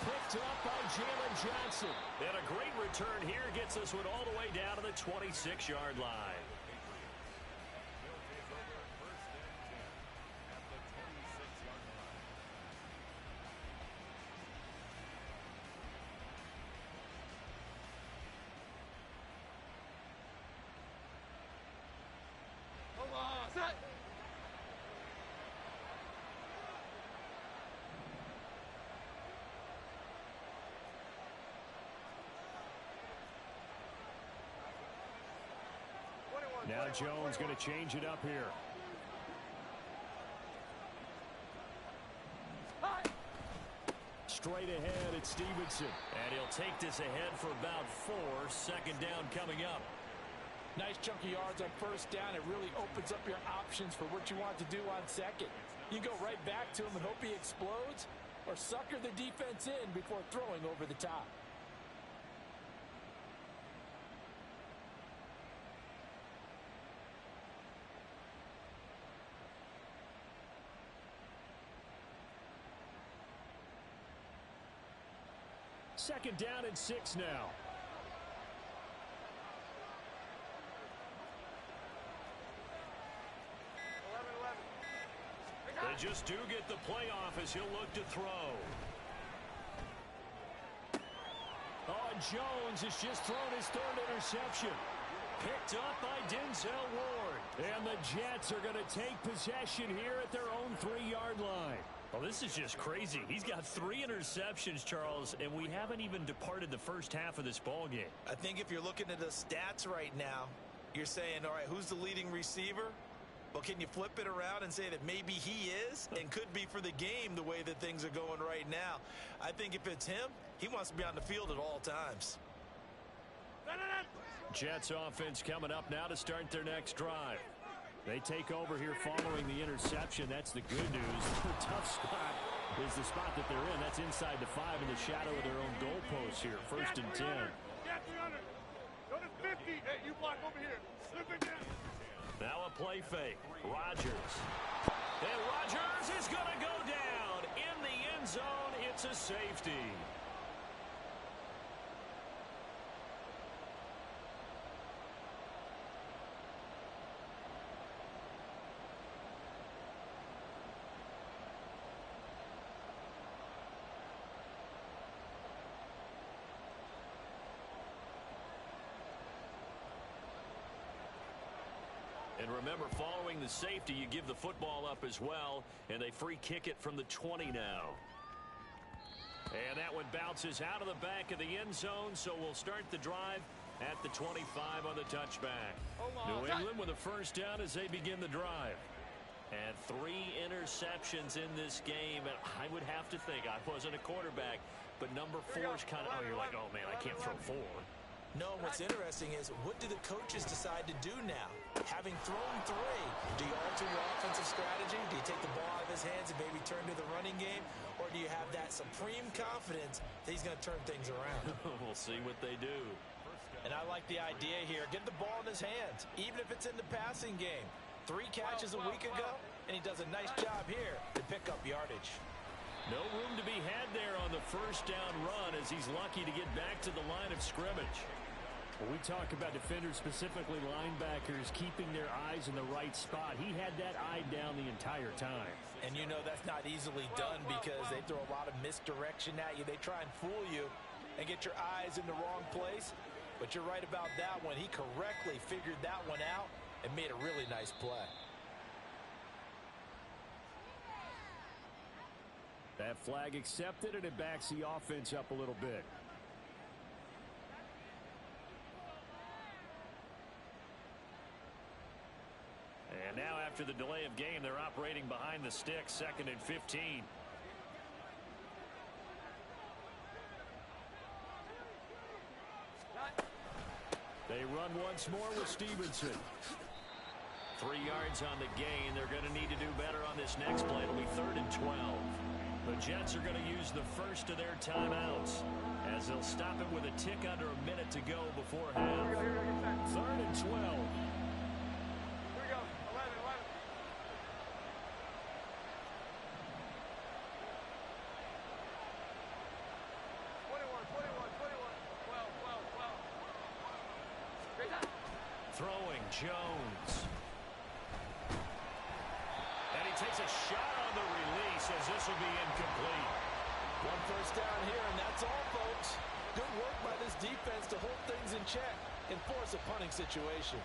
Picked up by Jalen Johnson. And a great return here gets this one all the way down to the 26-yard line. Set. Now Jones going to change it up here. Straight ahead, it's Stevenson. And he'll take this ahead for about 4. Second down coming up. Nice chunky yards on first down. It really opens up your options for what you want to do on second. You go right back to him and hope he explodes, or sucker the defense in before throwing over the top. Second down and 6 now. They just do get the playoff as he'll look to throw. Oh, Jones has just thrown his third interception. Picked up by Denzel Ward. And the Jets are going to take possession here at their own 3-yard line. Well, this is just crazy. He's got 3 interceptions, Charles, and we haven't even departed the first half of this ball game. I think if you're looking at the stats right now, you're saying, all right, who's the leading receiver? Well, can you flip it around and say that maybe he is and could be for the game the way that things are going right now? I think if it's him, he wants to be on the field at all times. Jets offense coming up now to start their next drive. They take over here following the interception. That's the good news. The tough spot is the spot that they're in. That's inside the 5 in the shadow of their own goalpost here. First and 10. Yeah, 300. Go to 50. Hey, you block over here. Slip it down. Now a play fake. Rodgers. And Rodgers is going to go down in the end zone. It's a safety. And remember, following the safety, you give the football up as well, and they free kick it from the 20 now. And that one bounces out of the back of the end zone, so we'll start the drive at the 25 on the touchback. New England with a first down as they begin the drive. And 3 interceptions in this game, and I would have to think, I wasn't a quarterback, but number 4 is kind of, oh, you're like, oh, man, I can't throw 4. No, what's interesting is, what do the coaches decide to do now? Having thrown 3, do you alter your offensive strategy? Do you take the ball out of his hands and maybe turn to the running game? Or do you have that supreme confidence that he's going to turn things around? We'll see what they do. And I like the idea here. Get the ball in his hands, even if it's in the passing game. 3 catches a week ago, and he does a nice job here to pick up yardage. No room to be had there on the first down run as he's lucky to get back to the line of scrimmage. When we talk about defenders, specifically linebackers, keeping their eyes in the right spot, he had that eye down the entire time. And you know that's not easily done because they throw a lot of misdirection at you. They try and fool you and get your eyes in the wrong place. But you're right about that one. He correctly figured that one out and made a really nice play. That flag accepted, and it backs the offense up a little bit. And now after the delay of game, they're operating behind the sticks, 2nd and 15. They run once more with Stevenson. 3 yards on the gain. They're going to need to do better on this next play. It'll be 3rd and 12. The Jets are going to use the first of their timeouts as they'll stop it with a tick under a minute to go before half. 3rd and 12. Throwing Jones. And he takes a shot on the release as this will be incomplete. 1 first down here, and that's all, folks. Good work by this defense to hold things in check and force a punting situation.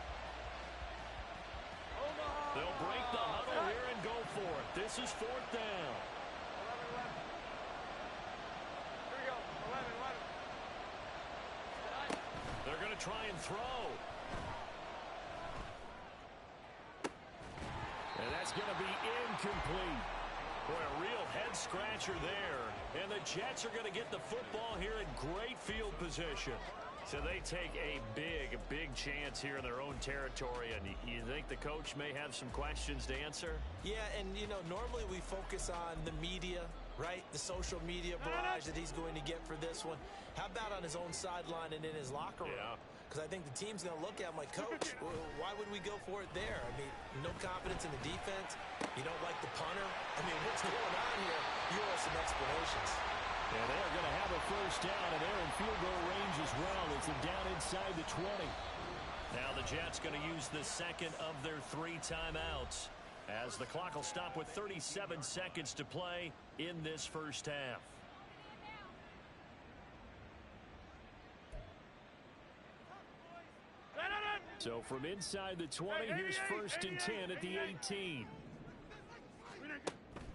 They'll break the huddle here and go for it. This is 4th down. Here we go. 11. They're going to try and throw. It's going to be incomplete. Boy, a real head-scratcher there. And the Jets are going to get the football here in great field position. So they take a big chance here in their own territory. And you think the coach may have some questions to answer? Yeah, and, you know, normally we focus on the media, right? The social media barrage that he's going to get for this one. How about on his own sideline and in his locker room? Yeah. Because I think the team's going to look at him like, Coach, why would we go for it there? I mean, no confidence in the defense. You don't like the punter. I mean, what's going on here? You owe some explanations. And they're going to have a first down, and they're in field goal range as well as they're down inside the 20. Now the Jets going to use the second of their 3 timeouts as the clock will stop with 37 seconds to play in this first half. So from inside the 20, here's first and 10 at the 18.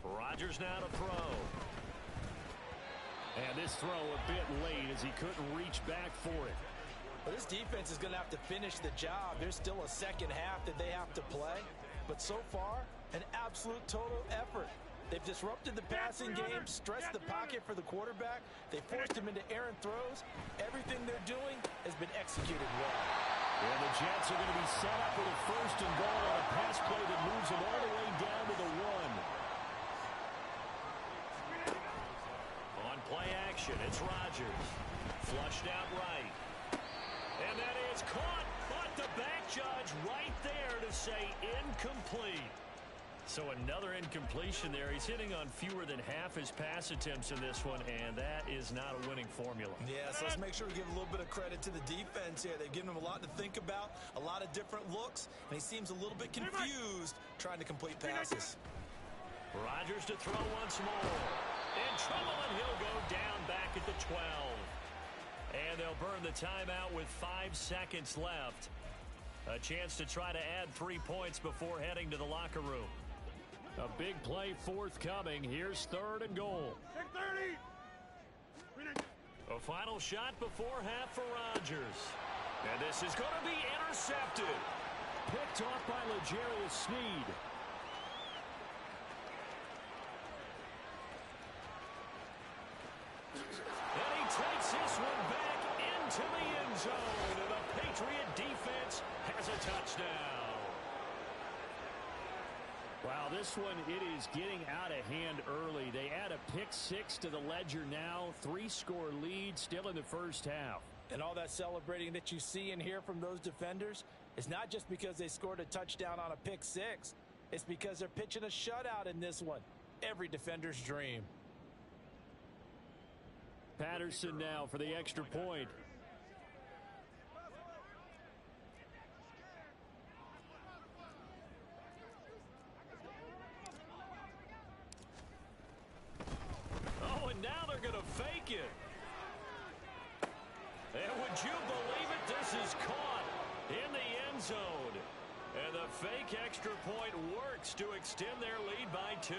Rodgers now to throw. And this throw a bit late as he couldn't reach back for it. Well, this defense is going to have to finish the job. There's still a second half that they have to play. But so far, an absolute total effort. They've disrupted the passing game, stressed the pocket for the quarterback. They forced him into errant throws. Everything they're doing has been executed well. And the Jets are going to be set up with a first and goal on a pass play that moves them all the way down to the 1. Play action. It's Rodgers. Flushed out right. And that is caught. But the back judge right there to say incomplete. So another incompletion there. He's hitting on fewer than half his pass attempts in this one, and that is not a winning formula. Yeah, so let's make sure we give a little bit of credit to the defense here. They've given him a lot to think about, a lot of different looks, and he seems a little bit confused trying to complete passes. Rodgers to throw once more. In trouble, and he'll go down back at the 12. And they'll burn the timeout with 5 seconds left. A chance to try to add 3 points before heading to the locker room. A big play forthcoming. Here's third and goal. 30. A final shot before half for Rodgers. And this is going to be intercepted. Picked off by L'Jarius Sneed. And he takes this one back into the end zone. And the Patriot defense has a touchdown. Wow, this one, it is getting out of hand early. They add a pick 6 to the ledger now. 3-score lead still in the first half. And all that celebrating that you see and hear from those defenders is not just because they scored a touchdown on a pick 6. It's because they're pitching a shutout in this one. Every defender's dream. Patterson now for the extra point. Oh, and now they're going to fake it. And would you believe it? This is caught in the end zone. And the fake extra point works to extend their lead by 2.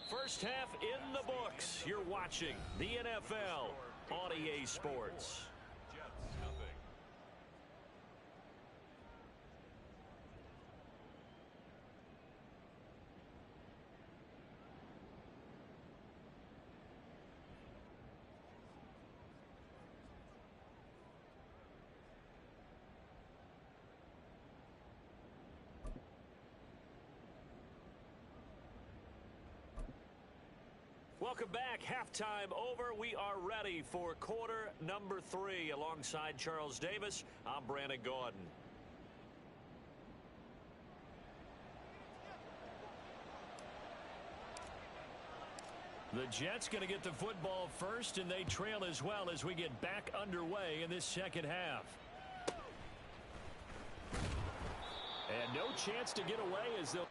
First half in the books. You're watching the NFL on EA Sports. Jets, nothing. Welcome back. Halftime over. We are ready for quarter number 3. Alongside Charles Davis, I'm Brandon Gordon. The Jets going to get the football first, and they trail as well as we get back underway in this second half. And no chance to get away as they'll...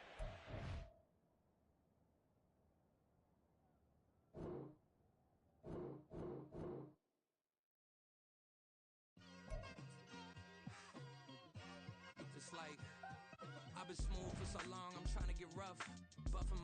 Just like I've been smooth for so long, I'm trying to get rough. Buffing my